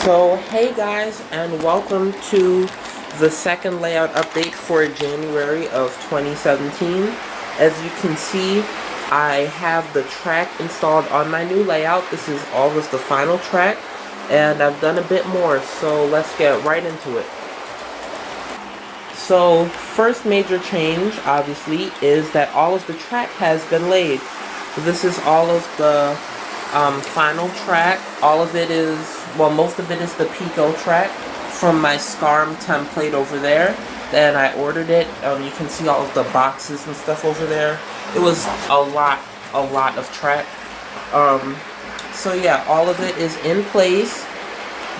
So hey guys, and welcome to the second layout update for January of 2017. As you can see, I have the track installed on my new layout. This is almost the final track, and I've done a bit more, so let's get right into it. So first major change, obviously, is that all of the track has been laid. So this is all of the final track. All of it is, well, most of it is the Pico track from my SCARM template over there. And I ordered it. You can see all of the boxes and stuff over there. It was a lot of track. So yeah, all of it is in place.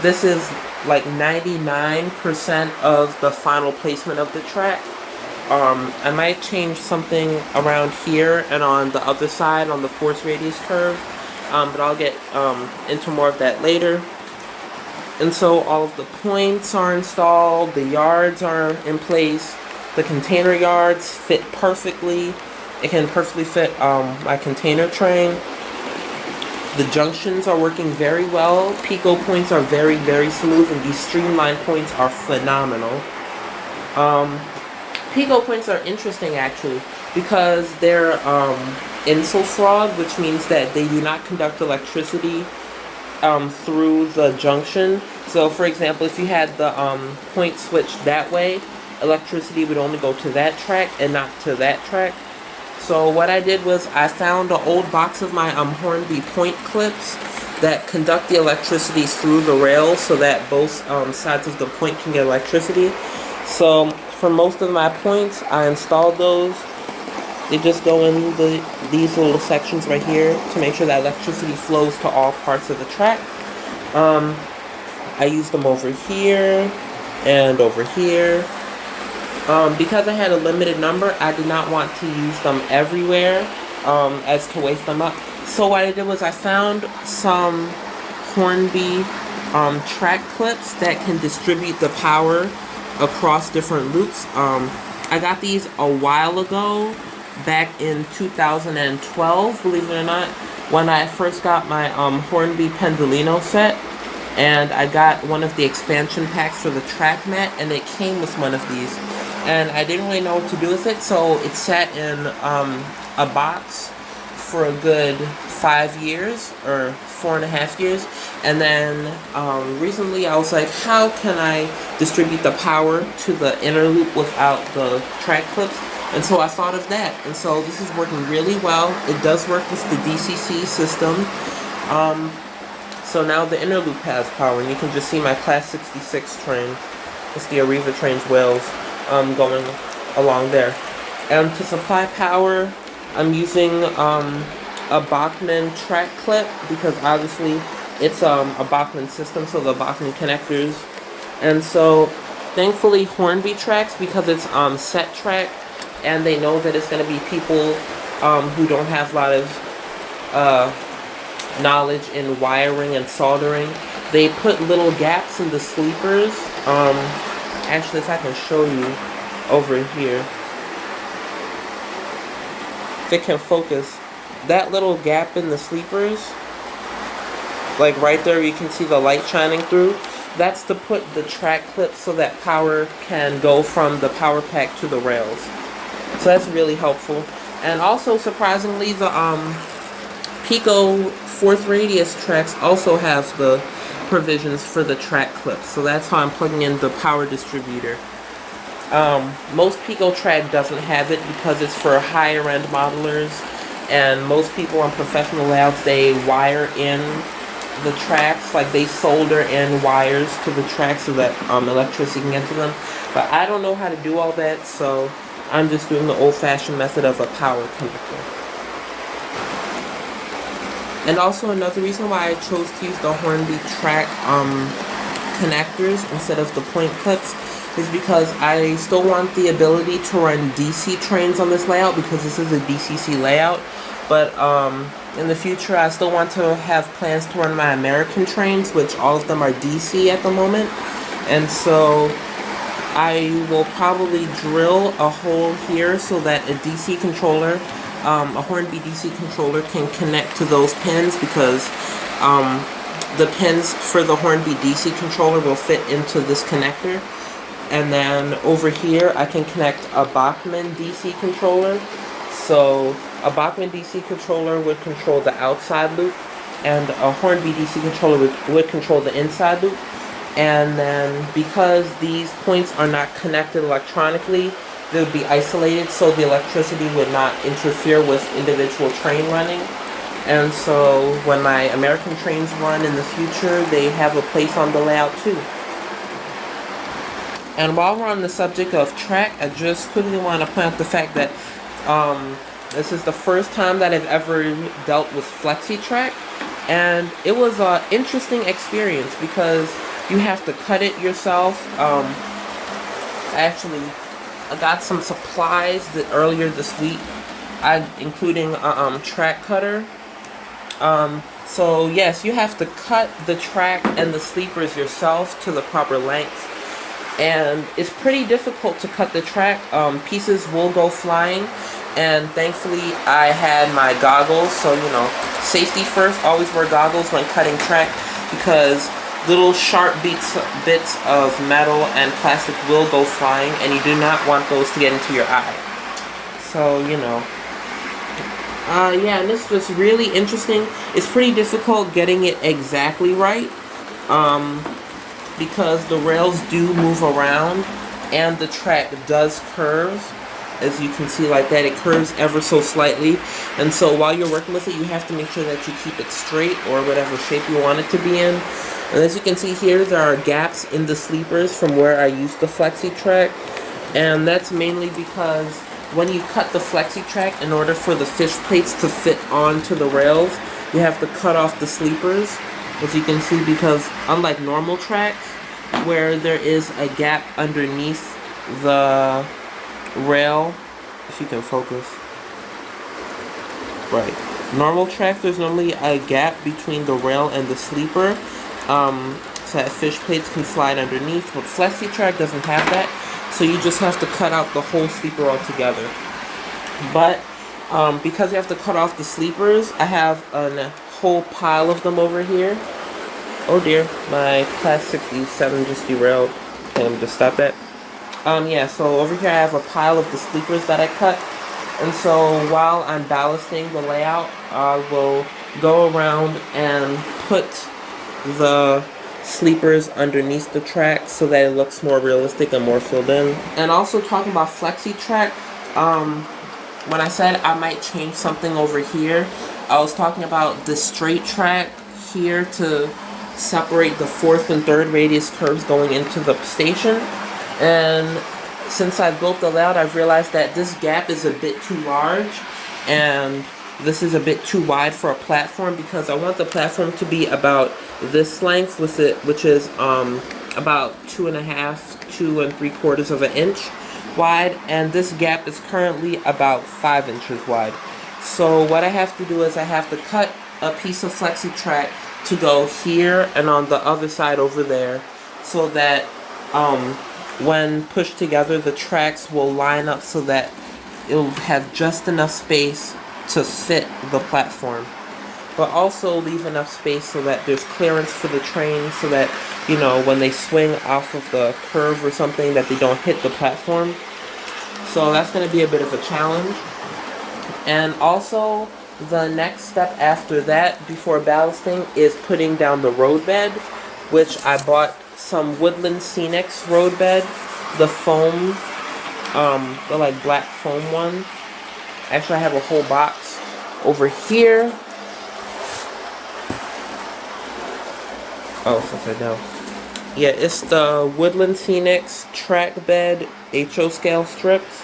This is like 99% of the final placement of the track. I might change something around here and on the other side on the force radius curve, but I'll get into more of that later. And so all of the points are installed, the yards are in place, the container yards fit perfectly. It can perfectly fit my container train. The junctions are working very well. Pico points are very smooth, and these streamline points are phenomenal. Pico points are interesting actually because they're infrared, which means that they do not conduct electricity through the junction. So for example, if you had the point switched that way, electricity would only go to that track and not to that track. So what I did was I found an old box of my Hornby point clips that conduct the electricity through the rails so that both sides of the point can get electricity. So for most of my points, I installed those. They just go in these little sections right here to make sure that electricity flows to all parts of the track. I used them over here and over here. Because I had a limited number, I did not want to use them everywhere as to waste them up. So what I did was I found some Hornby track clips that can distribute the power across different loops. I got these a while ago, back in 2012, believe it or not, when I first got my Hornby Pendolino set. And I got one of the expansion packs for the track mat, and it came with one of these. And I didn't really know what to do with it, so it sat in a box for a good 5 years, or 4.5 years. And then recently I was like, how can I distribute the power to the inner loop without the track clips? And so I thought of that. And so this is working really well. It does work with the DCC system. So now the inner loop has power, and you can just see my Class 66 train. It's the Arriva train's wheels going along there. And to supply power, I'm using a Bachmann track clip, because obviously it's a Bachmann system, so the Bachmann connectors. And so thankfully Hornby tracks, because it's set track, and they know that it's going to be people who don't have a lot of knowledge in wiring and soldering. They put little gaps in the sleepers. Actually, if I can show you over here, if it can focus, that little gap in the sleepers, like right there, you can see the light shining through. That's to put the track clip so that power can go from the power pack to the rails. So that's really helpful. And also, surprisingly, the Pico fourth radius tracks also have the provisions for the track clips, so that's how I'm plugging in the power distributor. Most Pico track doesn't have it because it's for higher end modelers, and most people on professional layouts, they wire in the tracks, like they solder in wires to the tracks so that electricity can get to them. But I don't know how to do all that, so I'm just doing the old-fashioned method of a power connector. And also another reason why I chose to use the Hornby track connectors instead of the point clips is because I still want the ability to run DC trains on this layout, because this is a DCC layout. But in the future, I still want to have plans to run my American trains, which all of them are DC at the moment. And so I will probably drill a hole here so that a DC controller, a Hornby DC controller, can connect to those pins, because the pins for the Hornby DC controller will fit into this connector. And then over here, I can connect a Bachmann DC controller. So a Bachmann DC controller would control the outside loop, and a Hornby DC controller would control the inside loop. And then because these points are not connected electronically, they would be isolated, so the electricity would not interfere with individual train running. And so when my American trains run in the future, they have a place on the layout too. And while we're on the subject of track, I just quickly want to point out the fact that this is the first time that I've ever dealt with FlexiTrack, and it was an interesting experience because you have to cut it yourself. I got some supplies earlier this week, including a track cutter. So yes, you have to cut the track and the sleepers yourself to the proper length. And it's pretty difficult to cut the track. Pieces will go flying, and thankfully I had my goggles, so you know, safety first, always wear goggles when cutting track, because little sharp bits of metal and plastic will go flying, and you do not want those to get into your eye. So, you know. Yeah, and this was really interesting. It's pretty difficult getting it exactly right, because the rails do move around, and the track does curve. As you can see like that, it curves ever so slightly. And so while you're working with it, you have to make sure that you keep it straight, or whatever shape you want it to be in. And as you can see here, there are gaps in the sleepers from where I used the FlexiTrack. And that's mainly because when you cut the FlexiTrack, in order for the fish plates to fit onto the rails, you have to cut off the sleepers. As you can see, because unlike normal tracks, where there is a gap underneath the rail, if you can focus. Right. Normal track, there's normally a gap between the rail and the sleeper, so that fish plates can slide underneath. But FlexiTrack doesn't have that, so you just have to cut out the whole sleeper altogether. But because you have to cut off the sleepers, I have a whole pile of them over here. Oh dear, my Class 67 just derailed. Okay, let me just stop that. Yeah, so over here I have a pile of the sleepers that I cut. And so while I'm ballasting the layout, I will go around and put the sleepers underneath the track so that it looks more realistic and more filled in. And also talking about FlexiTrack, when I said I might change something over here, I was talking about the straight track here to separate the 4th and 3rd radius curves going into the station. And since I built the layout, I've realized that this gap is a bit too large, and this is a bit too wide for a platform, because I want the platform to be about this length with it, which is about 2 3/4 of an inch wide, and this gap is currently about 5 inches wide. So what I have to do is I have to cut a piece of FlexiTrack to go here and on the other side over there, so that when pushed together, the tracks will line up so that it'll have just enough space to fit the platform, but also leave enough space so that there's clearance for the train, so that, you know, when they swing off of the curve or something, that they don't hit the platform. So that's going to be a bit of a challenge. And also, the next step after that, before ballasting, is putting down the roadbed, which I bought some Woodland Scenics roadbed, the foam, the like black foam one. Actually, I have a whole box over here. Oh, it's upside down. Yeah, it's the Woodland Scenics track bed HO scale strips.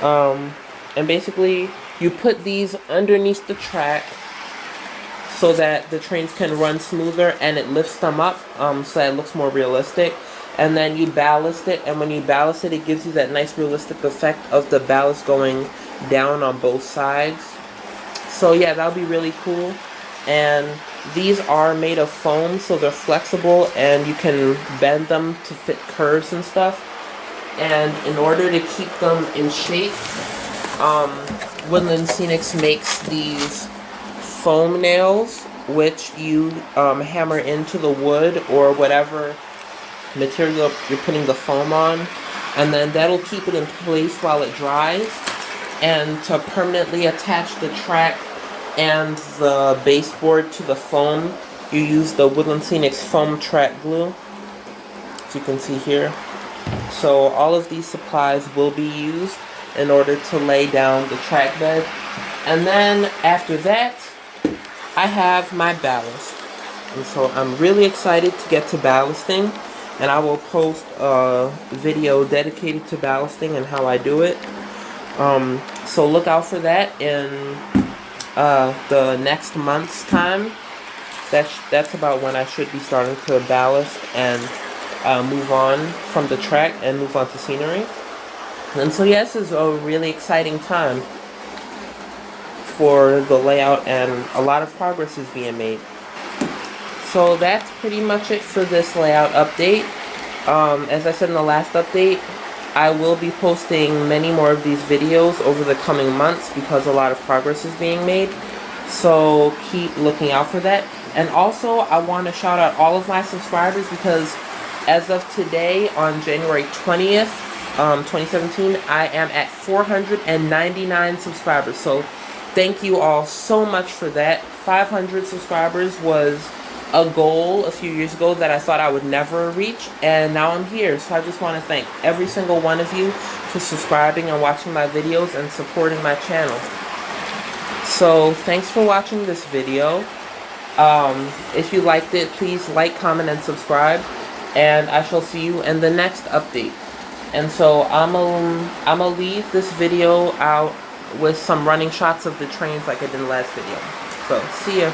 And basically, you put these underneath the track so that the trains can run smoother, and it lifts them up so that it looks more realistic. And then you ballast it, and when you ballast it, it gives you that nice realistic effect of the ballast going down on both sides. So yeah, that'll be really cool. And these are made of foam, so they're flexible, and you can bend them to fit curves and stuff. And in order to keep them in shape, Woodland Scenics makes these foam nails which you hammer into the wood or whatever material you're putting the foam on, and then that'll keep it in place while it dries. And to permanently attach the track and the baseboard to the foam, you use the Woodland Scenics foam track glue, as you can see here. So all of these supplies will be used in order to lay down the track bed. And then after that, I have my ballast. And so I'm really excited to get to ballasting, and I will post a video dedicated to ballasting and how I do it. So look out for that in the next month's time. That's about when I should be starting to ballast and move on from the track and move on to scenery. And so yes, this is a really exciting time for the layout, and a lot of progress is being made. So that's pretty much it for this layout update. As I said in the last update, I will be posting many more of these videos over the coming months because a lot of progress is being made. So keep looking out for that. And also, I want to shout out all of my subscribers because as of today, on January 20th, 2017, I am at 499 subscribers. So thank you all so much for that. 500 subscribers was a goal a few years ago that I thought I would never reach, and now I'm here. So I just want to thank every single one of you for subscribing and watching my videos and supporting my channel. So thanks for watching this video. If you liked it, please like, comment, and subscribe, and I shall see you in the next update. And so I'm gonna leave this video out with some running shots of the trains like I did in the last video. So see ya.